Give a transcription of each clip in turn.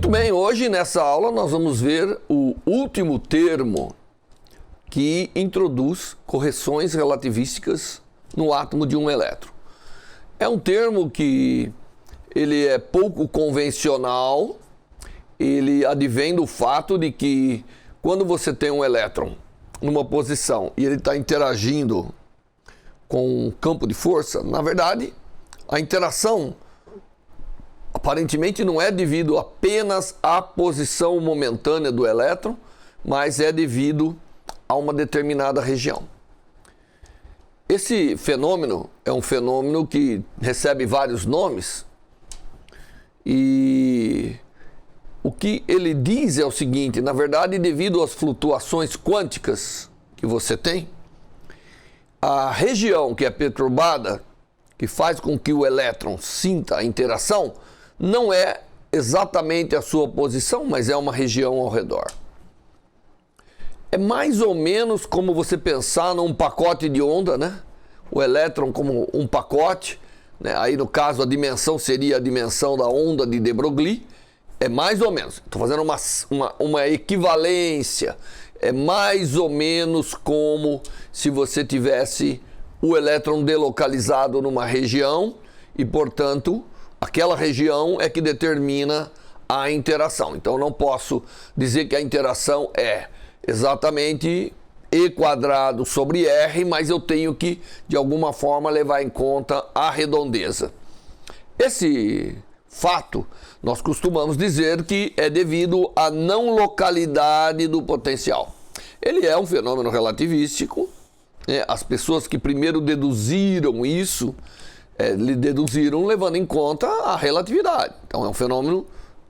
Muito bem, hoje nessa aula nós vamos ver o último termo que introduz correções relativísticas no átomo de um elétron. É um termo que ele é pouco convencional, ele advém do fato de que quando você tem um elétron numa posição e ele está interagindo com um campo de força, na verdade, a interação aparentemente não é devido apenas à posição momentânea do elétron, mas é devido a uma determinada região. Esse fenômeno é um fenômeno que recebe vários nomes e o que ele diz é o seguinte: na verdade, devido às flutuações quânticas que você tem, a região que é perturbada, que faz com que o elétron sinta a interação, não é exatamente a sua posição, mas é uma região ao redor. É mais ou menos como você pensar num pacote de onda, né? O elétron como um pacote, né? Aí no caso a dimensão seria a dimensão da onda de de Broglie. É mais ou menos, estou fazendo uma equivalência, é mais ou menos como se você tivesse o elétron delocalizado numa região e, portanto, aquela região é que determina a interação. Então, eu não posso dizer que a interação é exatamente E quadrado sobre R, mas eu tenho que, de alguma forma, levar em conta a redondeza. Esse fato, nós costumamos dizer que é devido à não localidade do potencial. Ele é um fenômeno relativístico, né? As pessoas que primeiro deduziram isso, deduziram levando em conta a relatividade. Então é um fenômeno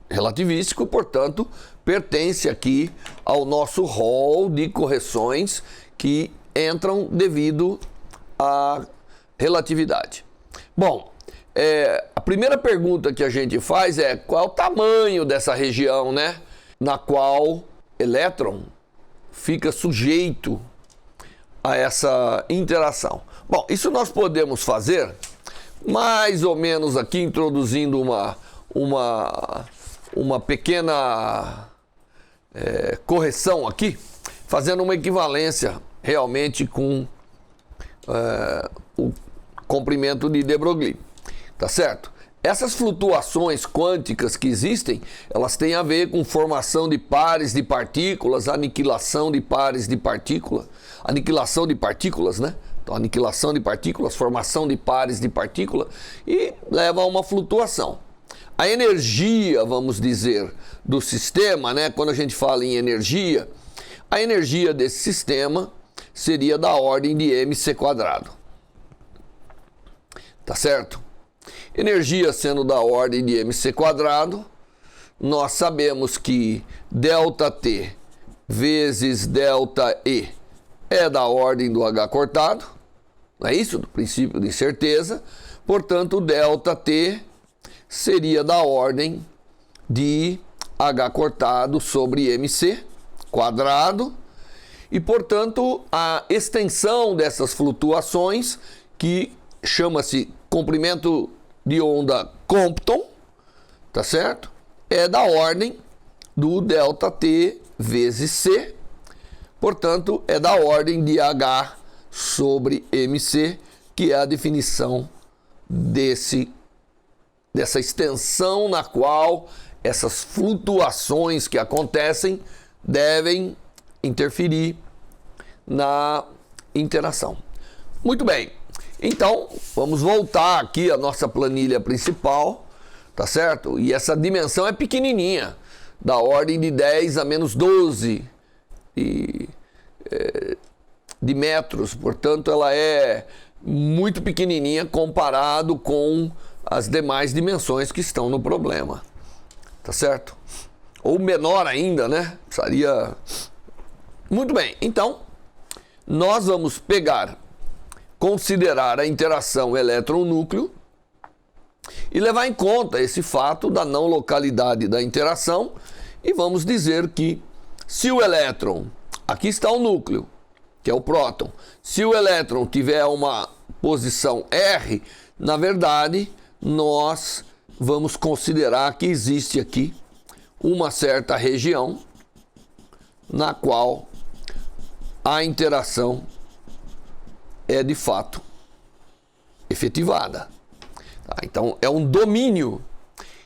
relativístico, portanto, pertence aqui ao nosso rol de correções que entram devido à relatividade. Bom, a primeira pergunta que a gente faz é qual é o tamanho dessa região, né, na qual elétron fica sujeito a essa interação. Bom, isso nós podemos fazer mais ou menos aqui introduzindo uma pequena correção aqui, fazendo uma equivalência realmente com o comprimento de de Broglie. Tá certo? Essas flutuações quânticas que existem, elas têm a ver com formação de pares de partículas, aniquilação de pares de partículas, aniquilação de partículas, né? Então, aniquilação de partículas, formação de pares de partículas e leva a uma flutuação. A energia, vamos dizer, do sistema, né? Quando a gente fala em energia, a energia desse sistema seria da ordem de mc². Tá certo? Energia sendo da ordem de mc², nós sabemos que ΔT vezes ΔE é da ordem do H cortado, não é isso? Do princípio de incerteza. Portanto, ΔT seria da ordem de H cortado sobre mc², e, portanto, a extensão dessas flutuações, que chama-se comprimento de onda Compton, tá certo? É da ordem do ΔT vezes C, portanto, é da ordem de H sobre mc, que é a definição dessa extensão na qual essas flutuações que acontecem devem interferir na interação. Muito bem. Então, vamos voltar aqui à nossa planilha principal, tá certo? E essa dimensão é pequenininha, da ordem de 10 a menos 12 de metros. Portanto, ela é muito pequenininha comparado com as demais dimensões que estão no problema, tá certo? Ou menor ainda, né? Seria... Muito bem, então, nós vamos considerar a interação elétron-núcleo e levar em conta esse fato da não localidade da interação, e vamos dizer que se o elétron, aqui está o núcleo, que é o próton, se o elétron tiver uma posição R, na verdade, nós vamos considerar que existe aqui uma certa região na qual a interação é de fato efetivada. Tá? Então é um domínio.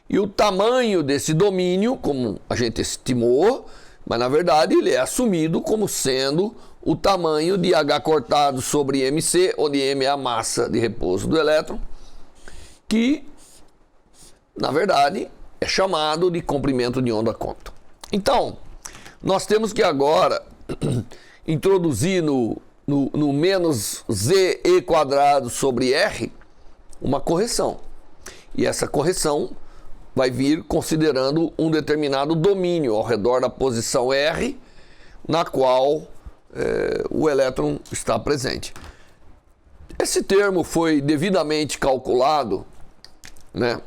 E o tamanho desse domínio, como a gente estimou, mas na verdade ele é assumido como sendo o tamanho de H cortado sobre MC, onde M é a massa de repouso do elétron, que na verdade é chamado de comprimento de onda Compton. Então, nós temos que agora introduzir no menos ZE quadrado sobre R uma correção. E essa correção vai vir considerando um determinado domínio ao redor da posição R, na qual o elétron está presente. Esse termo foi devidamente calculado, né,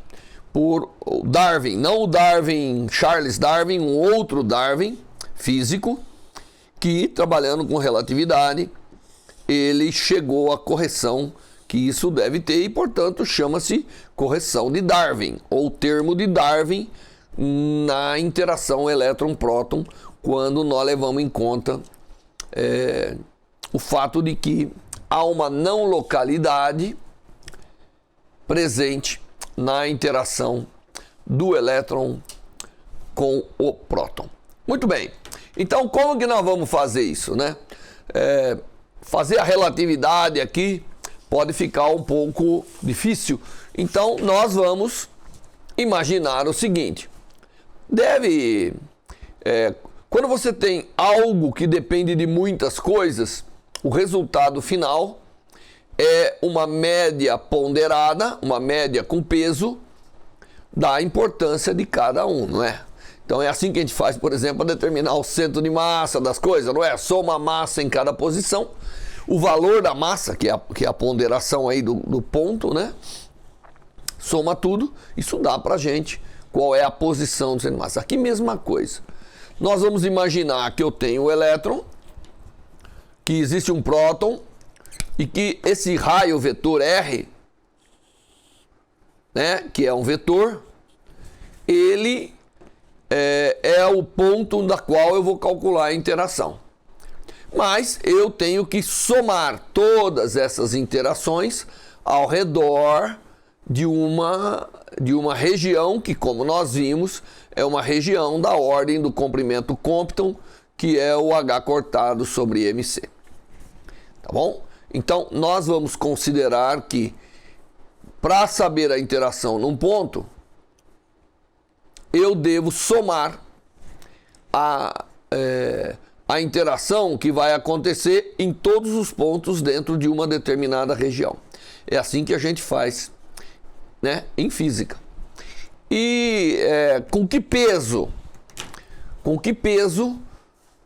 por Darwin, não o Darwin, Charles Darwin, um outro Darwin, físico, que trabalhando com relatividade, ele chegou à correção que isso deve ter e, portanto, chama-se correção de Darwin, ou termo de Darwin na interação elétron-próton, quando nós levamos em conta o fato de que há uma não localidade presente na interação do elétron com o próton. Muito bem. Então, como que nós vamos fazer isso, né? Fazer a relatividade aqui pode ficar um pouco difícil. Então, nós vamos imaginar o seguinte. Quando você tem algo que depende de muitas coisas, o resultado final é uma média ponderada, uma média com peso da importância de cada um, não é? Então é assim que a gente faz, por exemplo, para determinar o centro de massa das coisas, não é? Soma a massa em cada posição, o valor da massa, que é a ponderação aí do ponto, né? Soma tudo, isso dá pra gente qual é a posição do centro de massa. Aqui mesma coisa. Nós vamos imaginar que eu tenho o elétron, que existe um próton, e que esse raio vetor R, né, que é um vetor, ele é o ponto da qual eu vou calcular a interação. Mas eu tenho que somar todas essas interações ao redor de uma região que, como nós vimos, é uma região da ordem do comprimento Compton, que é o H cortado sobre MC. Tá bom? Então, nós vamos considerar que, para saber a interação num ponto, eu devo somar a interação que vai acontecer em todos os pontos dentro de uma determinada região. É assim que a gente faz, né, em física. E com que peso? Com que peso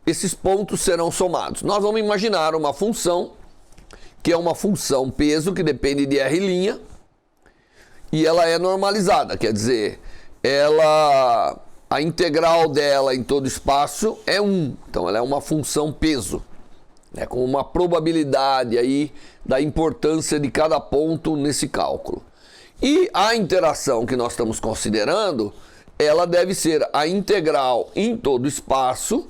esses pontos serão somados? Nós vamos imaginar uma função que é uma função peso que depende de R', e ela é normalizada, quer dizer, a integral dela em todo espaço é 1, então ela é uma função peso, né, com uma probabilidade aí da importância de cada ponto nesse cálculo. E a interação que nós estamos considerando, ela deve ser a integral em todo espaço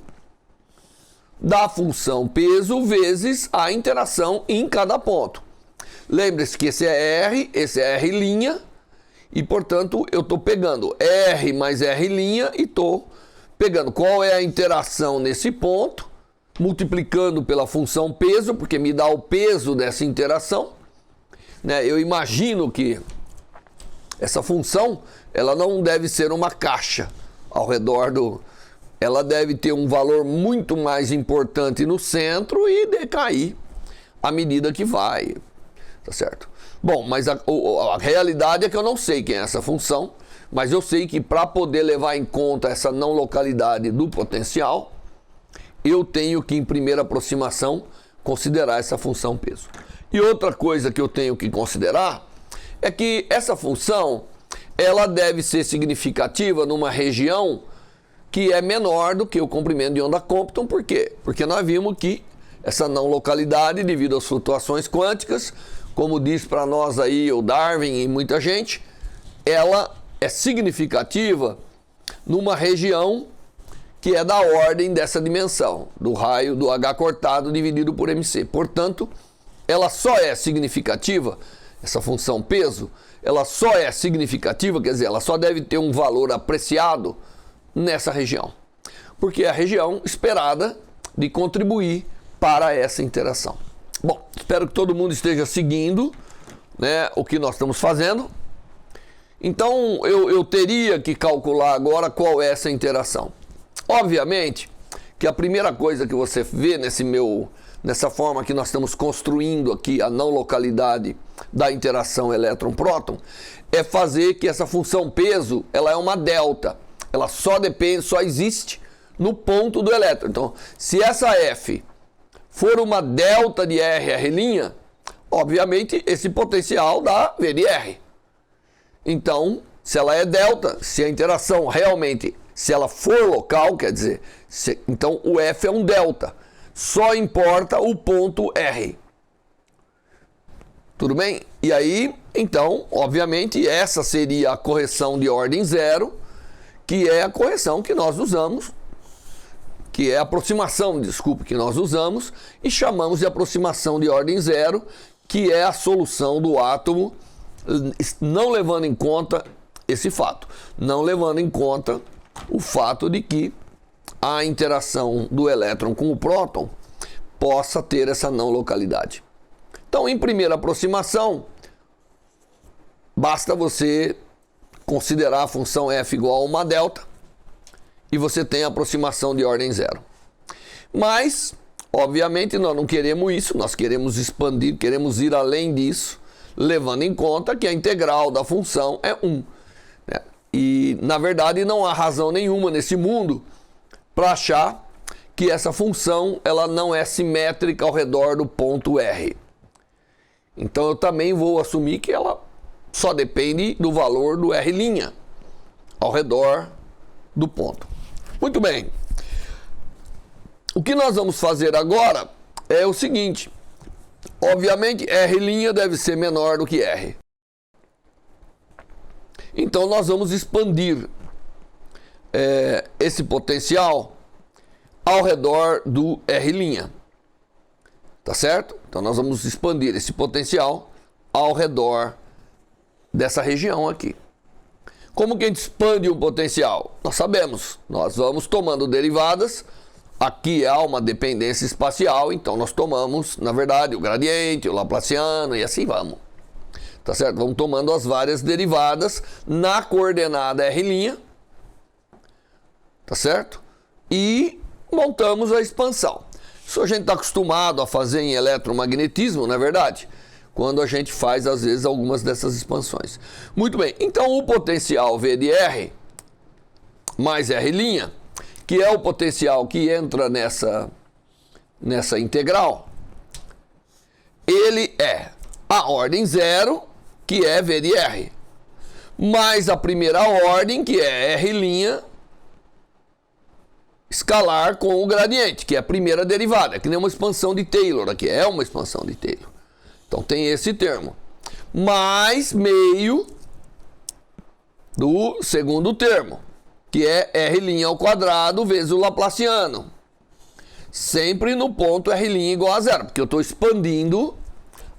da função peso vezes a interação em cada ponto. Lembre-se que esse é R, esse é R', e portanto eu estou pegando R mais R' e estou pegando qual é a interação nesse ponto, multiplicando pela função peso, porque me dá o peso dessa interação, né? Eu imagino que essa função, ela não deve ser uma caixa ao redor do... Ela deve ter um valor muito mais importante no centro e decair à medida que vai, tá certo? Bom, mas a realidade é que eu não sei quem é essa função, mas eu sei que para poder levar em conta essa não localidade do potencial, eu tenho que, em primeira aproximação, considerar essa função peso. E outra coisa que eu tenho que considerar é que essa função, ela deve ser significativa numa região que é menor do que o comprimento de onda Compton. Por quê? Porque nós vimos que essa não localidade, devido às flutuações quânticas, como diz para nós aí o Darwin e muita gente, ela é significativa numa região que é da ordem dessa dimensão, do raio do H cortado dividido por MC. Portanto, ela só é significativa, essa função peso, ela só é significativa, quer dizer, ela só deve ter um valor apreciado nessa região, porque é a região esperada de contribuir para essa interação. Bom, espero que todo mundo esteja seguindo, né, o que nós estamos fazendo. Então, eu teria que calcular agora qual é essa interação. Obviamente que a primeira coisa que você vê nessa forma que nós estamos construindo aqui a não localidade da interação elétron-próton é fazer que essa função peso, ela é uma delta. Ela só depende, só existe no ponto do elétron. Então, se essa F for uma delta de R', obviamente esse potencial dá V de R. Então, se ela é delta, se a interação realmente, se ela for local, quer dizer, então o F é um delta. Só importa o ponto R. Tudo bem? E aí, então, obviamente, essa seria a correção de ordem zero, que é a correção que nós usamos, que é a aproximação, desculpe, que nós usamos e chamamos de aproximação de ordem zero, que é a solução do átomo, não levando em conta esse fato, não levando em conta o fato de que a interação do elétron com o próton possa ter essa não localidade. Então, em primeira aproximação, basta você considerar a função f igual a uma delta e você tem a aproximação de ordem zero. Mas, obviamente, nós não queremos isso, nós queremos expandir, queremos ir além disso, levando em conta que a integral da função é 1. Né? E, na verdade, não há razão nenhuma nesse mundo para achar que essa função ela não é simétrica ao redor do ponto R. Então, eu também vou assumir que ela só depende do valor do R' ao redor do ponto. Muito bem. O que nós vamos fazer agora é o seguinte. Obviamente, R' deve ser menor do que R. Então, nós vamos expandir esse potencial ao redor do R'. Tá certo? Então, nós vamos expandir esse potencial ao redor dessa região aqui. Como que a gente expande o potencial? Nós sabemos, nós vamos tomando derivadas. Aqui há uma dependência espacial, então nós tomamos, na verdade, o gradiente, o laplaciano e assim vamos. Tá certo? Vamos tomando as várias derivadas na coordenada R', tá certo? E montamos a expansão. Isso a gente está acostumado a fazer em eletromagnetismo, não é verdade? Quando a gente faz, às vezes, algumas dessas expansões. Muito bem, então o potencial V de R mais R', que é o potencial que entra nessa integral, ele é a ordem zero, que é V de R, mais a primeira ordem, que é R' escalar com o gradiente, que é a primeira derivada, que nem uma expansão de Taylor, aqui é uma expansão de Taylor. Então tem esse termo, mais meio do segundo termo, que é R' ao quadrado vezes o laplaciano. Sempre no ponto R' igual a zero, porque eu estou expandindo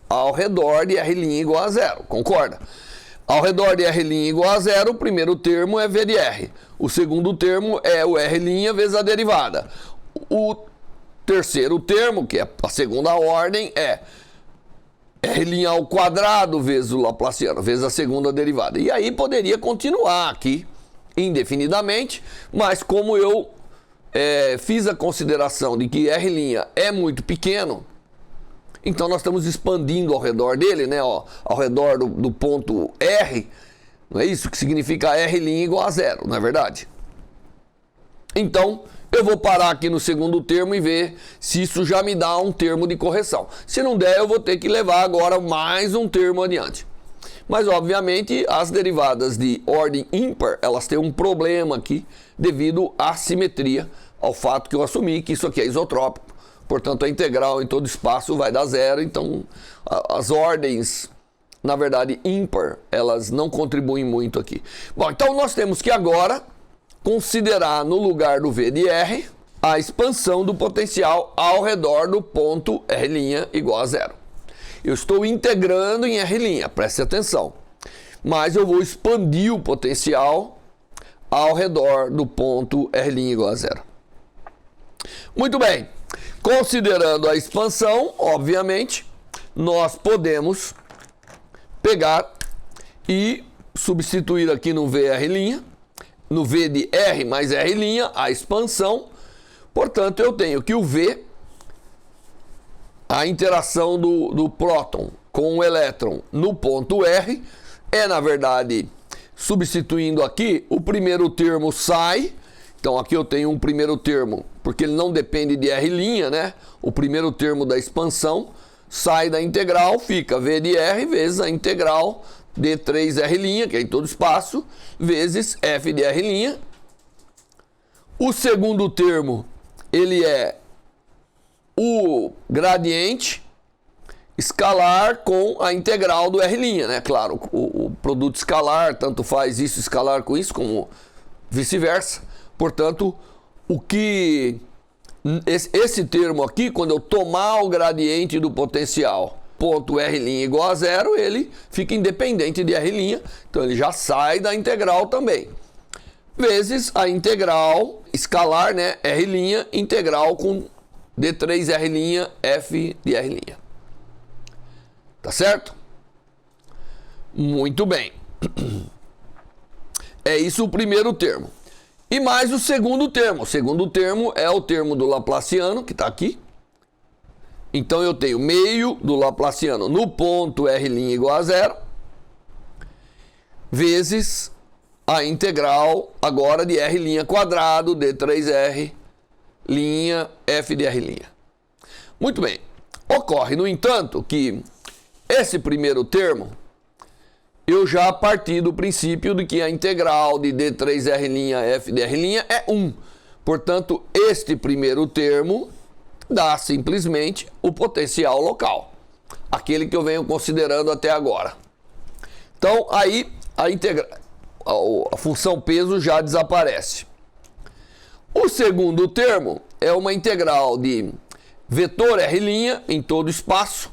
ao redor de R' igual a zero, concorda? Ao redor de R' igual a zero, o primeiro termo é V de R. O segundo termo é o R' vezes a derivada. O terceiro termo, que é a segunda ordem, é R' ao quadrado vezes o laplaciano, vezes a segunda derivada. E aí poderia continuar aqui indefinidamente, mas como eu fiz a consideração de que R' é muito pequeno, então nós estamos expandindo ao redor dele, né, ó, ao redor do ponto R, não é isso que significa R' igual a zero, não é verdade? Então, eu vou parar aqui no segundo termo e ver se isso já me dá um termo de correção. Se não der, eu vou ter que levar agora mais um termo adiante. Mas, obviamente, as derivadas de ordem ímpar, elas têm um problema aqui devido à simetria, ao fato que eu assumi que isso aqui é isotrópico. Portanto, a integral em todo espaço vai dar zero. Então, as ordens, na verdade, ímpar, elas não contribuem muito aqui. Bom, então nós temos que agora considerar no lugar do V de R a expansão do potencial ao redor do ponto R' igual a zero. Eu estou integrando em R', preste atenção. Mas eu vou expandir o potencial ao redor do ponto R' igual a zero. Muito bem. Considerando a expansão, obviamente, nós podemos pegar e substituir aqui no VR', no V de R mais R', a expansão. Portanto, eu tenho que o V, a interação do próton com o elétron no ponto R, é, na verdade, substituindo aqui, o primeiro termo sai. Então, aqui eu tenho um primeiro termo, porque ele não depende de R', né? O primeiro termo da expansão sai da integral, fica V de R vezes a integral de 3R', que é em todo espaço, vezes F de R'. O segundo termo, ele é o gradiente escalar com a integral do R', né? Claro, o produto escalar, tanto faz isso escalar com isso, como vice-versa. Portanto, esse termo aqui, quando eu tomar o gradiente do potencial ponto R' igual a zero, ele fica independente de R', então ele já sai da integral também. Vezes a integral escalar, né? R', integral com D3R', F de R'. Tá certo? Muito bem. É isso o primeiro termo. E mais o segundo termo. O segundo termo é o termo do Laplaciano, que está aqui. Então eu tenho meio do Laplaciano no ponto R' igual a zero, vezes a integral agora de R' quadrado de 3R' F de R'. Muito bem. Ocorre, no entanto, que esse primeiro termo, eu já parti do princípio de que a integral de D3R' F de R' é 1. Portanto, este primeiro termo dá simplesmente o potencial local, aquele que eu venho considerando até agora. Então, aí a função peso já desaparece. O segundo termo é uma integral de vetor R' em todo espaço,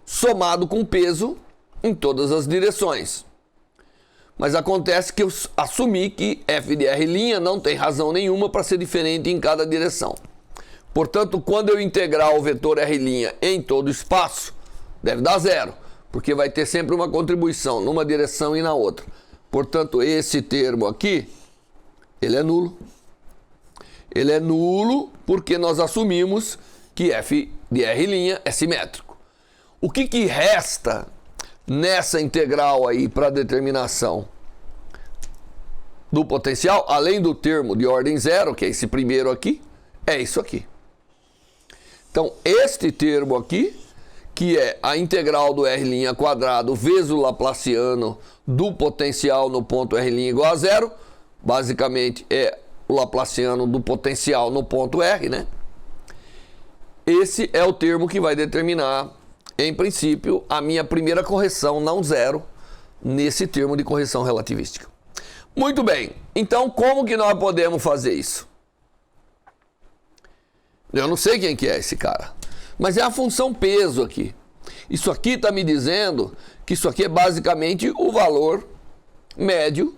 somado com peso em todas as direções. Mas acontece que eu assumi que F de R' não tem razão nenhuma para ser diferente em cada direção. Portanto, quando eu integrar o vetor R' em todo espaço, deve dar zero, porque vai ter sempre uma contribuição numa direção e na outra. Portanto, esse termo aqui, ele é nulo. Ele é nulo porque nós assumimos que F de R' é simétrico. O que resta nessa integral aí para determinação do potencial, além do termo de ordem zero, que é esse primeiro aqui, é isso aqui. Então, este termo aqui, que é a integral do R' quadrado vezes o Laplaciano do potencial no ponto R' igual a zero, basicamente é o Laplaciano do potencial no ponto R, né? Esse é o termo que vai determinar, em princípio, a minha primeira correção não zero nesse termo de correção relativística. Muito bem, então como que nós podemos fazer isso? Eu não sei quem que é esse cara, mas é a função peso aqui. Isso aqui está me dizendo que isso aqui é basicamente o valor médio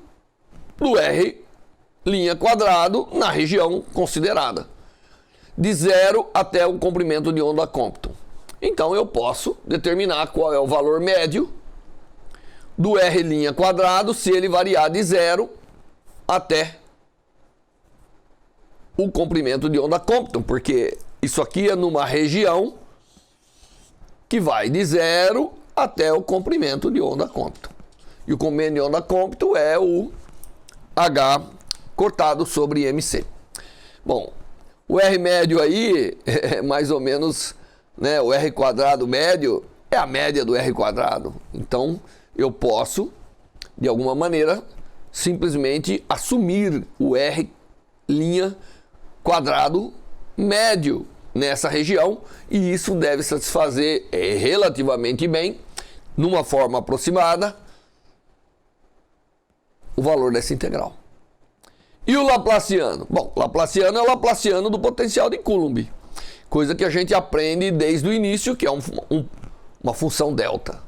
do R' quadrado na região considerada, de 0 até o comprimento de onda Compton. Então eu posso determinar qual é o valor médio do R' quadrado se ele variar de 0 até o comprimento de onda Compton, porque isso aqui é numa região que vai de 0 até o comprimento de onda Compton. E o comprimento de onda Compton é o H cortado sobre MC. Bom, o R médio aí é mais ou menos, né, o R quadrado médio é a média do R quadrado. Então, eu posso, de alguma maneira, simplesmente assumir o R' quadrado médio nessa região, e isso deve satisfazer relativamente bem, numa forma aproximada, o valor dessa integral. E o Laplaciano? Bom, Laplaciano é o Laplaciano do potencial de Coulomb, coisa que a gente aprende desde o início, que é uma função delta,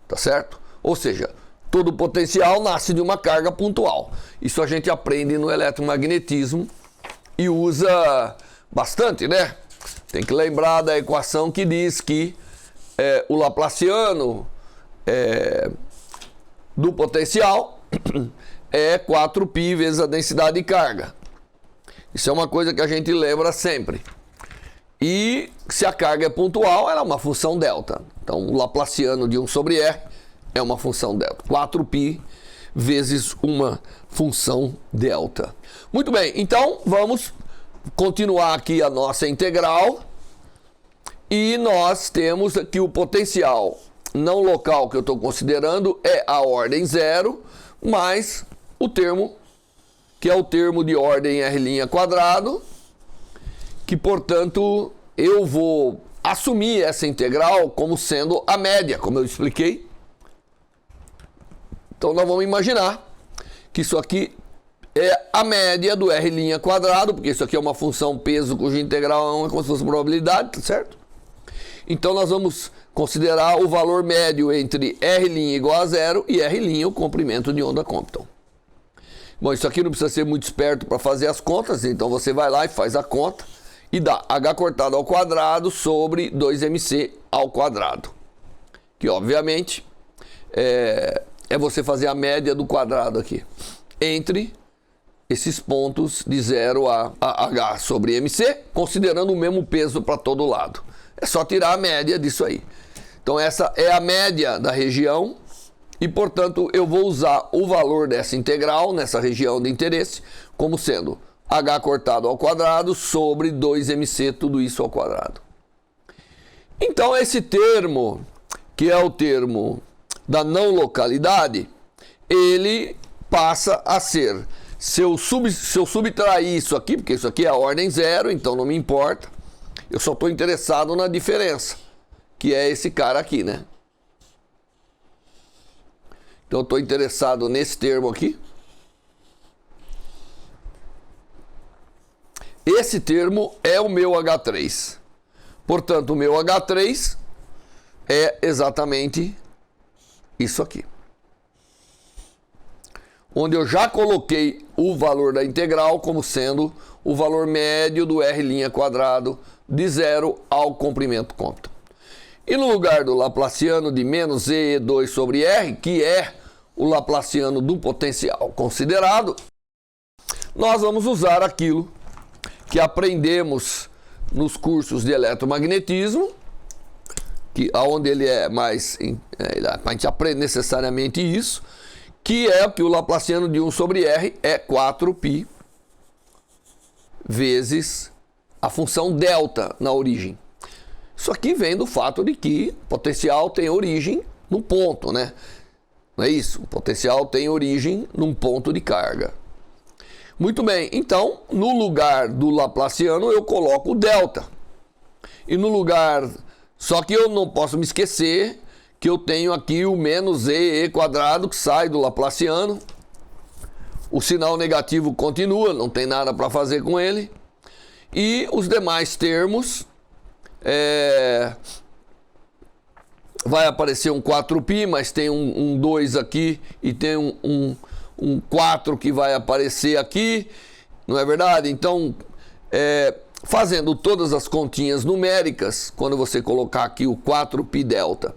tá certo? Ou seja, todo potencial nasce de uma carga pontual. Isso a gente aprende no eletromagnetismo e usa bastante, né? Tem que lembrar da equação que diz que o Laplaciano do potencial é 4π vezes a densidade de carga. Isso é uma coisa que a gente lembra sempre. E se a carga é pontual, ela é uma função delta. Então, o Laplaciano de 1 sobre R é uma função delta. 4π vezes uma função delta. Muito bem, então vamos continuar aqui a nossa integral. E nós temos aqui o potencial não local que eu estou considerando é a ordem 0, mais o termo, que é o termo de ordem R'², que, portanto, eu vou assumir essa integral como sendo a média, como eu expliquei. Então, nós vamos imaginar que isso aqui é a média do R'², porque isso aqui é uma função peso cuja integral é uma como se fosse probabilidade, tá certo? Então, nós vamos considerar o valor médio entre R' igual a 0 e R' o comprimento de onda Compton. Bom, isso aqui não precisa ser muito esperto para fazer as contas, então você vai lá e faz a conta e dá h cortado ao quadrado sobre 2mc ao quadrado. Que, obviamente, é você fazer a média do quadrado aqui entre esses pontos de 0 a h sobre mc, considerando o mesmo peso para todo lado. É só tirar a média disso aí. Então, essa é a média da região e, portanto, eu vou usar o valor dessa integral nessa região de interesse como sendo h cortado ao quadrado sobre 2mc, tudo isso ao quadrado. Então, esse termo, que é o termo da não localidade, ele passa a ser, se eu subtrair isso aqui, porque isso aqui é a ordem 0, então não me importa, eu só estou interessado na diferença, que é esse cara aqui, né? Então eu estou interessado nesse termo aqui. Esse termo é o meu H3. Portanto, o meu H3 é exatamente isso aqui. Onde eu já coloquei o valor da integral como sendo o valor médio do R' de 0 ao comprimento Compton. E no lugar do Laplaciano de menos E2 sobre R, que é o Laplaciano do potencial considerado, nós vamos usar aquilo que aprendemos nos cursos de eletromagnetismo, onde ele é mais... a gente aprende necessariamente isso, que é que o Laplaciano de 1 sobre R é 4π vezes a função delta na origem. Isso aqui vem do fato de que potencial tem origem no ponto, né? Não é isso? O potencial tem origem num ponto de carga. Muito bem, então, no lugar do Laplaciano eu coloco o delta. E no lugar... Só que eu não posso me esquecer que eu tenho aqui o menos e² que sai do Laplaciano. O sinal negativo continua, não tem nada para fazer com ele. E os demais termos... vai aparecer um 4π, mas tem um 2 aqui e tem um 4 que vai aparecer aqui, não é verdade? Então, fazendo todas as continhas numéricas, quando você colocar aqui o 4π delta,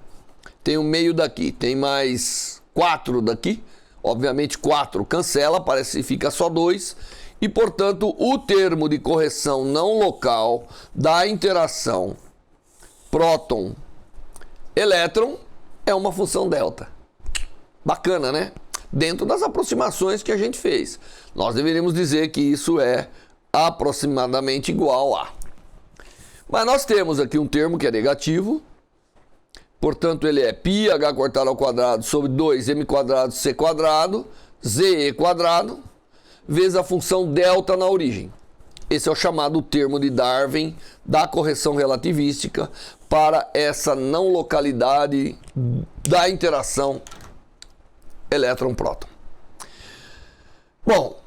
tem o meio daqui, tem mais 4 daqui, obviamente 4 cancela, parece que fica só 2, e portanto o termo de correção não local da interação próton-elétron é uma função delta. Bacana, né? Dentro das aproximações que a gente fez. Nós deveríamos dizer que isso é aproximadamente igual a. Mas nós temos aqui um termo que é negativo. Portanto, ele é π h cortado ao quadrado sobre 2m² c², ze², vezes a função delta na origem. Esse é o chamado termo de Darwin da correção relativística para essa não localidade da interação elétron-próton. Bom,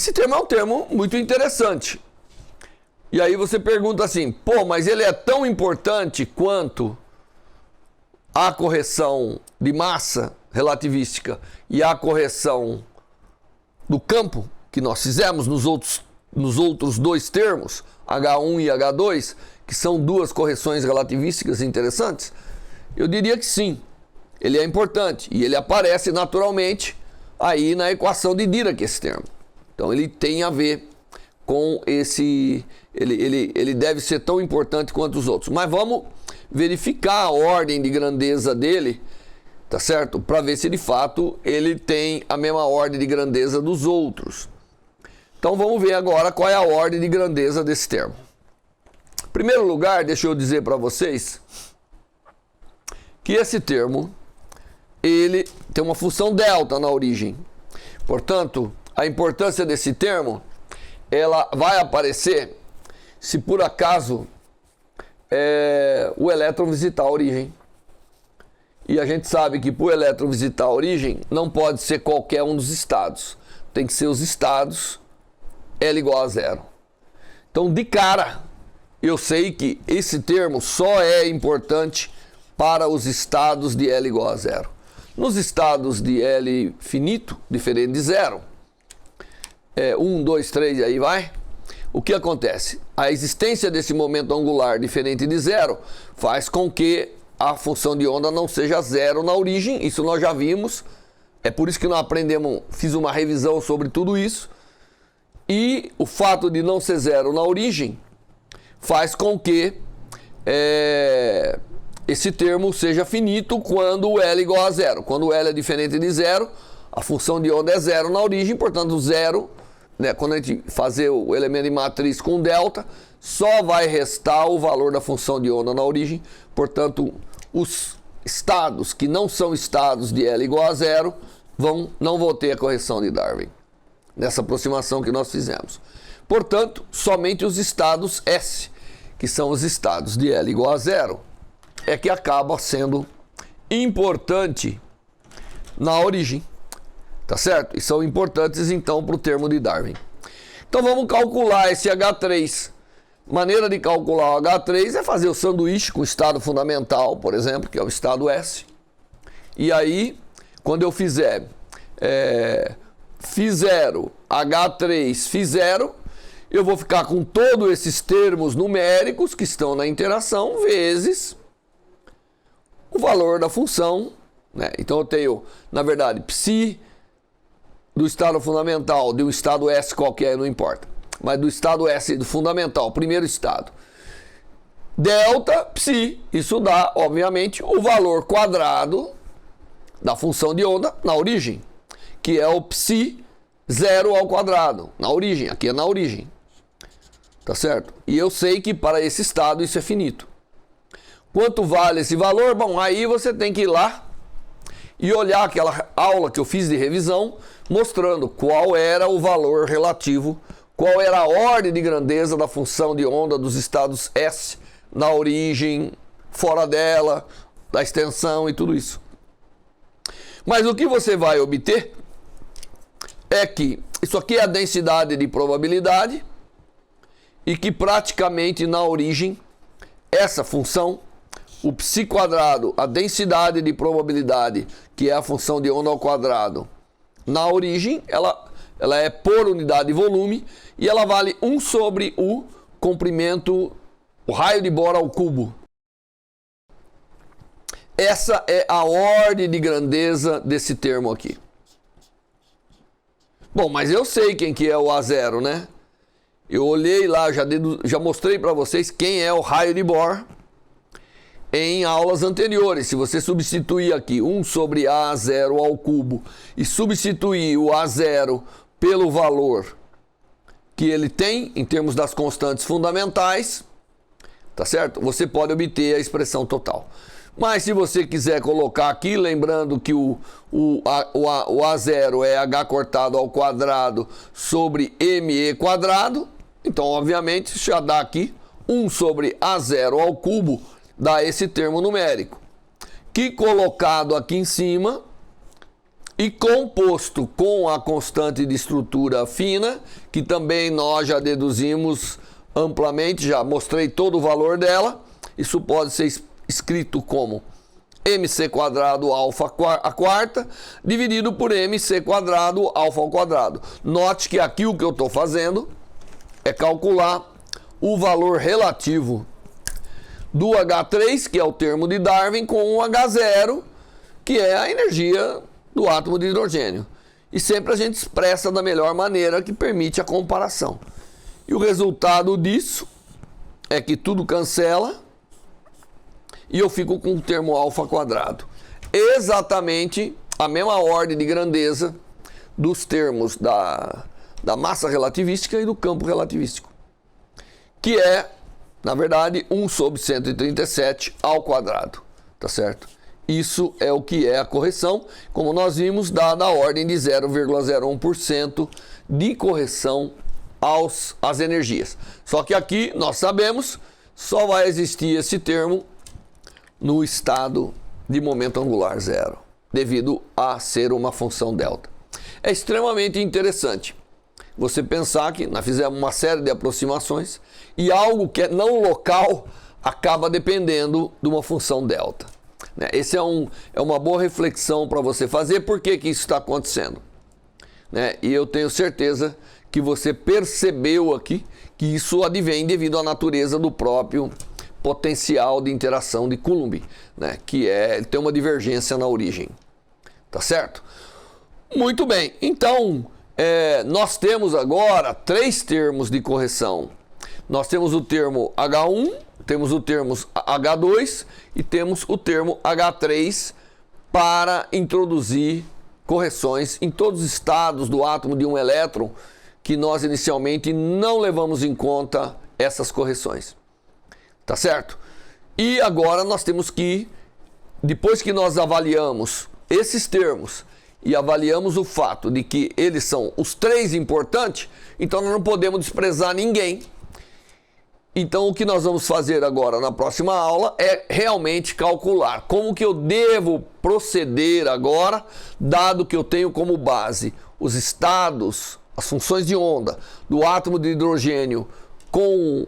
Esse termo é um termo muito interessante. E aí você pergunta assim, pô, mas ele é tão importante quanto a correção de massa relativística e a correção do campo que nós fizemos nos outros dois termos, H1 e H2, que são duas correções relativísticas interessantes? Eu diria que sim, ele é importante e ele aparece naturalmente aí na equação de Dirac, esse termo. Então ele tem a ver com esse, ele deve ser tão importante quanto os outros. Mas vamos verificar a ordem de grandeza dele, tá certo? Para ver se de fato ele tem a mesma ordem de grandeza dos outros. Então vamos ver agora qual é a ordem de grandeza desse termo. Em primeiro lugar, deixa eu dizer para vocês que esse termo, ele tem uma função delta na origem. Portanto, a importância desse termo, ela vai aparecer se por acaso o elétron visitar a origem. E a gente sabe que para o elétron visitar a origem, não pode ser qualquer um dos estados. Tem que ser os estados L igual a zero. Então, de cara, eu sei que esse termo só é importante para os estados de L igual a zero. Nos estados de L finito, diferente de zero, 1, 2, 3 e aí vai, o que acontece? A existência desse momento angular diferente de zero faz com que a função de onda não seja zero na origem, isso nós já vimos, é por isso que nós aprendemos, fiz uma revisão sobre tudo isso, e o fato de não ser zero na origem faz com que esse termo seja finito quando o L é igual a zero. Quando o L é diferente de zero, a função de onda é zero na origem, portanto zero, né, quando a gente fazer o elemento de matriz com delta, só vai restar o valor da função de onda na origem, portanto os estados que não são estados de L igual a zero não vão ter a correção de Darwin, nessa aproximação que nós fizemos. Portanto, somente os estados S, que são os estados de L igual a zero, é que acaba sendo importante na origem, tá certo? E são importantes então para o termo de Darwin. Então vamos calcular esse H3. Maneira de calcular o H3 é fazer o sanduíche com o estado fundamental, por exemplo, que é o estado S. E aí, quando eu fizer φ0, H3, φ0, eu vou ficar com todos esses termos numéricos que estão na interação, vezes o valor da função, né? Então eu tenho, na verdade, psi do estado fundamental de um estado S qualquer, não importa, mas do estado S do fundamental, primeiro estado, delta psi, isso dá, obviamente, o valor quadrado da função de onda na origem, que é o psi 0 ao quadrado, na origem, aqui é na origem, tá certo? E eu sei que para esse estado isso é finito. Quanto vale esse valor? Bom, aí você tem que ir lá e olhar aquela aula que eu fiz de revisão, mostrando qual era o valor relativo, qual era a ordem de grandeza da função de onda dos estados S na origem, fora dela, da extensão e tudo isso. Mas o que você vai obter é que isso aqui é a densidade de probabilidade e que praticamente na origem essa função, o psi quadrado, a densidade de probabilidade, que é a função de onda ao quadrado, na origem, ela é por unidade de volume e ela vale 1 sobre o comprimento, o raio de Bohr ao cubo. Essa é a ordem de grandeza desse termo aqui. Bom, mas eu sei quem que é o A0, né? Eu olhei lá, já mostrei para vocês quem é o raio de Bohr em aulas anteriores. Se você substituir aqui 1 sobre A0 ao cubo e substituir o A0 pelo valor que ele tem em termos das constantes fundamentais, tá certo? Você pode obter a expressão total. Mas se você quiser colocar aqui, lembrando que o A0 é H cortado ao quadrado sobre ME quadrado, então obviamente já dá aqui 1 sobre A0 ao cubo, dá esse termo numérico, que colocado aqui em cima, e composto com a constante de estrutura fina, que também nós já deduzimos amplamente, já mostrei todo o valor dela. Isso pode ser escrito como mc quadrado alfa a quarta dividido por mc quadrado alfa ao quadrado. Note que aqui o que eu estou fazendo é calcular o valor relativo do H3, que é o termo de Darwin, com o H0, que é a energia do átomo de hidrogênio. E sempre a gente expressa da melhor maneira que permite a comparação. E o resultado disso é que tudo cancela e eu fico com o termo alfa quadrado. Exatamente a mesma ordem de grandeza dos termos da massa relativística e do campo relativístico, que é, na verdade, 1 sobre 137 ao quadrado, tá certo? Isso é o que é a correção, como nós vimos, dada a ordem de 0,01% de correção às energias. Só que aqui, nós sabemos, só vai existir esse termo no estado de momento angular zero, devido a ser uma função delta. É extremamente interessante você pensar que nós fizemos uma série de aproximações e algo que é não local acaba dependendo de uma função delta. Esse é uma boa reflexão para você fazer. Por que isso está acontecendo? E eu tenho certeza que você percebeu aqui que isso advém devido à natureza do próprio potencial de interação de Coulomb, que tem uma divergência na origem. Tá certo? Muito bem, então nós temos agora 3 termos de correção. Nós temos o termo H1, temos o termo H2 e temos o termo H3 para introduzir correções em todos os estados do átomo de um elétron que nós inicialmente não levamos em conta essas correções. Tá certo? E agora nós temos que, depois que nós avaliamos esses termos e avaliamos o fato de que eles são os 3 importantes, então nós não podemos desprezar ninguém. Então o que nós vamos fazer agora na próxima aula é realmente calcular como que eu devo proceder agora, dado que eu tenho como base os estados, as funções de onda do átomo de hidrogênio com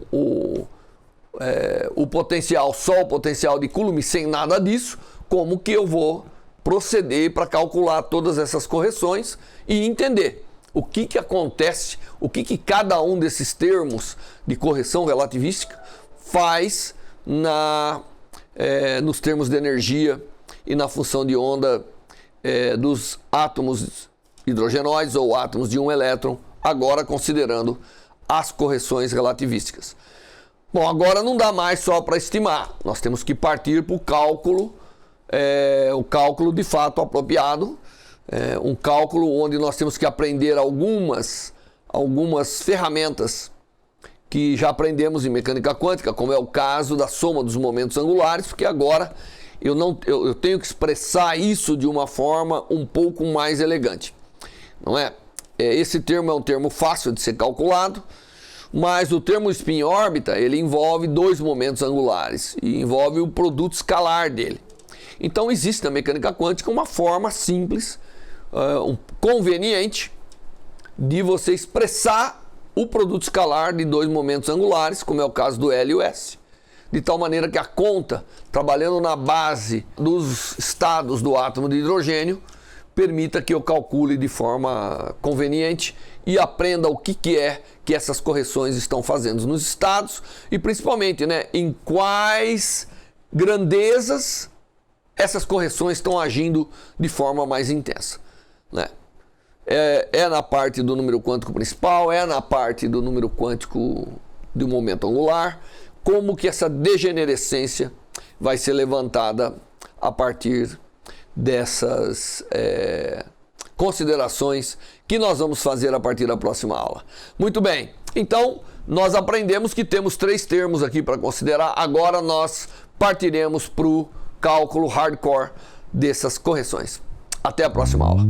o potencial, só o potencial de Coulomb, sem nada disso, como que eu vou proceder para calcular todas essas correções e entender o que acontece, o que cada um desses termos de correção relativística faz nos termos de energia e na função de onda dos átomos hidrogenóides ou átomos de um elétron, agora considerando as correções relativísticas. Bom, agora não dá mais só para estimar, nós temos que partir para o cálculo de fato apropriado, um cálculo onde nós temos que aprender algumas ferramentas que já aprendemos em mecânica quântica, como é o caso da soma dos momentos angulares, porque agora eu tenho que expressar isso de uma forma um pouco mais elegante, não é? Esse termo é um termo fácil de ser calculado, mas o termo spin-órbita, ele envolve 2 momentos angulares e envolve o produto escalar dele. Então existe na mecânica quântica uma forma simples, conveniente, de você expressar o produto escalar de 2 momentos angulares, como é o caso do L e o S, de tal maneira que a conta, trabalhando na base dos estados do átomo de hidrogênio, permita que eu calcule de forma conveniente e aprenda o que é que essas correções estão fazendo nos estados e principalmente, em quais grandezas essas correções estão agindo de forma mais intensa. É na parte do número quântico principal, é na parte do número quântico do momento angular, como que essa degenerescência vai ser levantada a partir dessas considerações que nós vamos fazer a partir da próxima aula. Muito bem, então nós aprendemos que temos 3 termos aqui para considerar, agora nós partiremos para o cálculo hardcore dessas correções. Até a próxima aula.